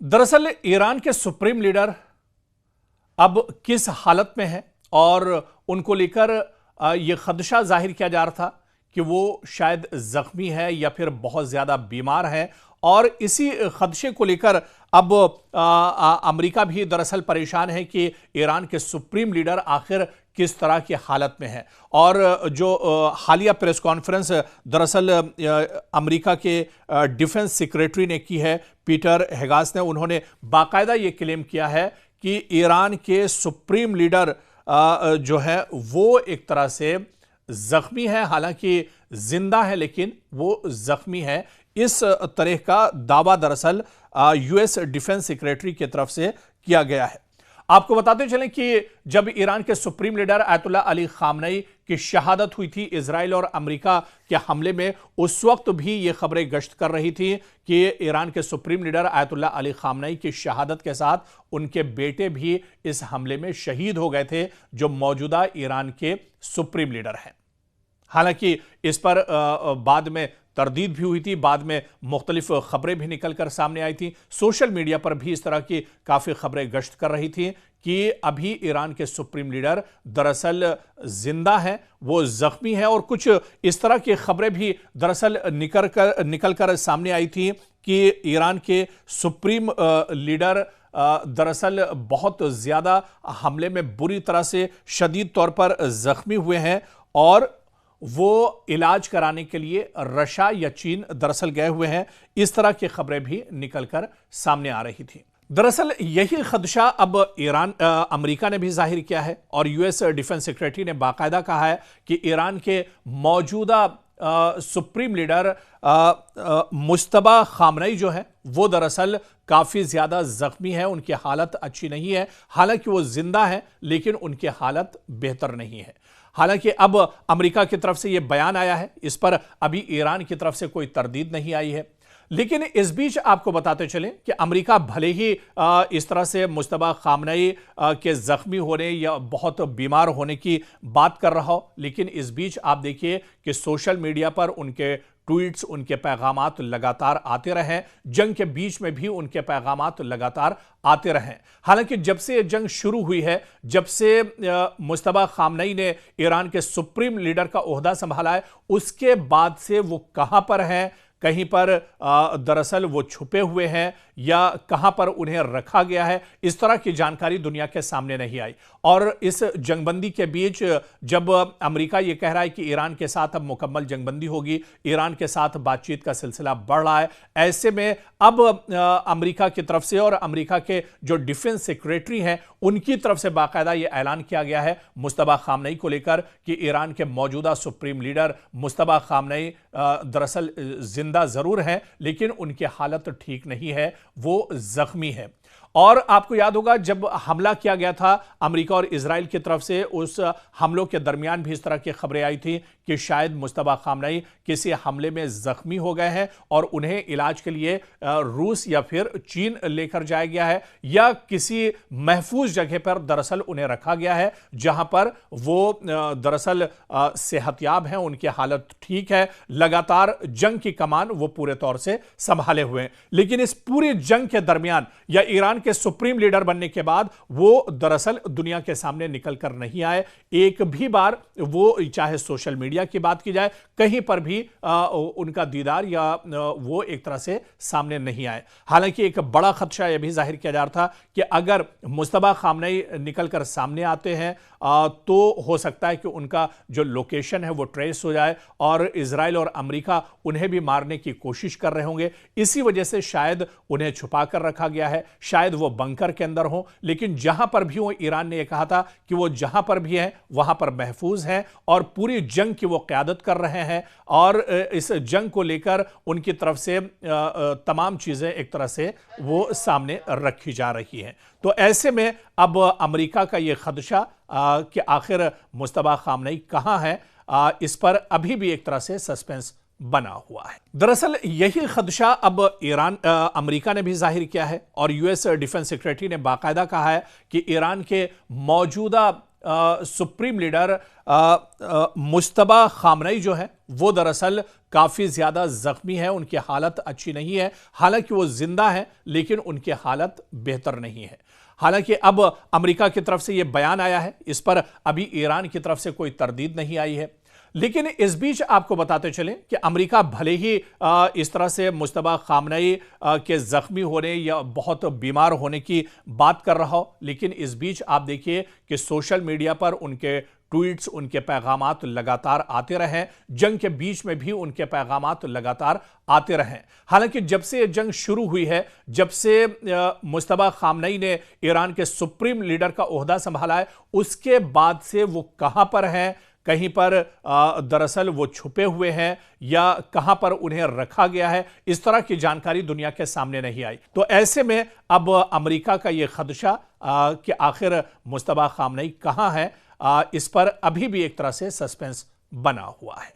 दरअसल ईरान के supreme leader अब किस हालत में है और उनको लेकर यह खदशा जाहिर किया जा रहा था कि वो शायद जख्मी है या फिर बहुत ज्यादा बीमार है। और इसी खदशे को लेकर अब अमेरिका भी दरअसल परेशान है कि ईरान के सुप्रीम लीडर आखिर किस तरह की हालत में है। और जो हालिया प्रेस कॉन्फ्रेंस दरअसल अमेरिका के डिफेंस सेक्रेटरी ने की है, पीटर हेगास ने, उन्होंने बाकायदा ये क्लेम किया है कि ईरान के सुप्रीम लीडर जो है वो एक तरह से जख्मी है, हालांकि जिंदा है लेकिन वो जख्मी है। इस तरह का दावा दरअसल यूएस डिफेंस सेक्रेटरी की तरफ से किया गया है। आपको बताते चलें कि जब ईरान के supreme leader Ayatollah Ali Khamenei की शहादत हुई थी इजराइल और अमेरिका के हमले में, उस वक्त भी ये खबरें गश्त कर रही थी कि ईरान के supreme leader Ayatollah Ali Khamenei की शहादत के साथ उनके बेटे भी इस हमले में शहीद हो गए थे, जो मौजूदा ईरान के सुप्रीम लीडर हैं। हालांकि इस पर बाद में तरदीद भी हुई थी, बाद में मुख्तलिफ खबरें भी निकल कर सामने आई थी। सोशल मीडिया पर भी इस तरह की काफ़ी खबरें गश्त कर रही थी कि अभी ईरान के सुप्रीम लीडर दरअसल जिंदा हैं, वो जख्मी है। और कुछ इस तरह की खबरें भी दरअसल निकल कर सामने आई थी कि ईरान के सुप्रीम लीडर दरअसल बहुत ज़्यादा हमले में बुरी तरह से शदीद तौर पर जख्मी हुए हैं और वो इलाज कराने के लिए रशिया या चीन दरअसल गए हुए हैं। इस तरह की खबरें भी निकलकर सामने आ रही थी। दरअसल यही खदशा अब अमेरिका ने भी जाहिर किया है और यूएस डिफेंस सेक्रेटरी ने बाकायदा कहा है कि ईरान के मौजूदा सुप्रीम लीडर मुश्तबा खामनेई जो है वो दरअसल काफ़ी ज़्यादा ज़ख्मी है, उनकी हालत अच्छी नहीं है। हालांकि वो जिंदा है लेकिन उनकी हालत बेहतर नहीं है। हालांकि अब अमेरिका की तरफ से यह बयान आया है, इस पर अभी ईरान की तरफ से कोई तरदीद नहीं आई है। लेकिन इस बीच आपको बताते चलें कि अमेरिका भले ही इस तरह से मुश्तबा खामनेई के जख्मी होने या बहुत बीमार होने की बात कर रहा हो, लेकिन इस बीच आप देखिए कि सोशल मीडिया पर उनके ट्वीट्स, उनके पैगामात लगातार आते रहे। जंग के बीच में भी उनके पैगामात लगातार आते रहे। हालांकि जब से ये जंग शुरू हुई है, जब से मुश्तबा खामनेई ने ईरान के सुप्रीम लीडर का ओहदा संभाला है, उसके बाद से वो कहां पर हैं, कहीं पर दरअसल वो छुपे हुए हैं या कहां पर उन्हें रखा गया है, इस तरह की जानकारी दुनिया के सामने नहीं आई। और इस जंगबंदी के बीच जब अमेरिका ये कह रहा है कि ईरान के साथ अब मुकम्मल जंगबंदी होगी, ईरान के साथ बातचीत का सिलसिला बढ़ रहा है, ऐसे में अब अमेरिका की तरफ से और अमेरिका के जो डिफेंस सेक्रेटरी हैं उनकी तरफ से बाकायदा ये ऐलान किया गया है मुश्तबा खामनेई को लेकर कि ईरान के मौजूदा सुप्रीम लीडर मुश्तबा खामनेई दरअसल जिंदा जरूर हैं लेकिन उनकी हालत ठीक नहीं है, वो जख्मी है। और आपको याद होगा जब हमला किया गया था अमेरिका और इजराइल की तरफ से, उस हमलों के दरमियान भी इस तरह की खबरें आई थी कि शायद मुश्तबा खामनेई किसी हमले में जख्मी हो गए हैं और उन्हें इलाज के लिए रूस या फिर चीन लेकर जाया गया है या किसी महफूज जगह पर दरअसल उन्हें रखा गया है जहां पर वो दरअसल सेहतयाब हैं, उनकी हालत ठीक है, लगातार जंग की कमान वो पूरे तौर से संभाले हुए हैं। लेकिन इस पूरी जंग के दरमियान या ईरान के सुप्रीम लीडर बनने के बाद वो दरअसल दुनिया के सामने निकल कर नहीं आए। एक भी बार वो, चाहे सोशल मीडिया की बात की जाए, कहीं पर भी उनका दीदार या वो एक तरह से सामने नहीं आए। हालांकि एक बड़ा खदशा यह भी जाहिर किया जा रहा था कि अगर मुश्तबा खामनेई निकल कर सामने आते हैं तो हो सकता है कि उनका जो लोकेशन है वो ट्रेस हो जाए और इजराइल और अमेरिका उन्हें भी मारने की कोशिश कर रहे होंगे। इसी वजह से शायद उन्हें छुपा कर रखा गया है, शायद वो बंकर के अंदर हो। लेकिन जहां पर भी हो, ईरान ने यह कहा था कि वो जहां पर भी हैं वहां पर महफूज हैं और पूरी जंग की वो क़यादत कर रहे हैं और इस जंग को लेकर उनकी तरफ से तमाम चीजें एक तरह से वो सामने रखी जा रही हैं। तो ऐसे में अब अमेरिका का ये खदशा कि आखिर मुश्तबा खामनेई कहां है, इस पर अभी भी एक तरह से सस्पेंस बना हुआ है। दरअसल यही खदशा अब अमेरिका ने भी जाहिर किया है और यूएस डिफेंस सेक्रेटरी ने बाकायदा कहा है कि ईरान के मौजूदा सुप्रीम लीडर मुश्तबा खामनेई जो है वो दरअसल काफी ज्यादा जख्मी है, उनकी हालत अच्छी नहीं है। हालांकि वो जिंदा है लेकिन उनकी हालत बेहतर नहीं है। हालांकि अब अमेरिका की तरफ से यह बयान आया है, इस पर अभी ईरान की तरफ से कोई तरदीद नहीं आई है। लेकिन इस बीच आपको बताते चलें कि अमेरिका भले ही इस तरह से मुश्तबा खामनेई के जख्मी होने या बहुत बीमार होने की बात कर रहा हो, लेकिन इस बीच आप देखिए कि सोशल मीडिया पर उनके ट्वीट्स, उनके पैगामात लगातार आते रहे। जंग के बीच में भी उनके पैगामात लगातार आते रहे। हालांकि जब से जंग शुरू हुई है, जब से मुश्तबा खामनेई ने ईरान के सुप्रीम लीडर का ओहदा संभाला है, उसके बाद से वो कहां पर हैं, कहीं पर दरअसल वो छुपे हुए हैं या कहां पर उन्हें रखा गया है, इस तरह की जानकारी दुनिया के सामने नहीं आई। तो ऐसे में अब अमेरिका का यह खदशा कि आखिर मुश्तबा खामनेई कहां है, इस पर अभी भी एक तरह से सस्पेंस बना हुआ है।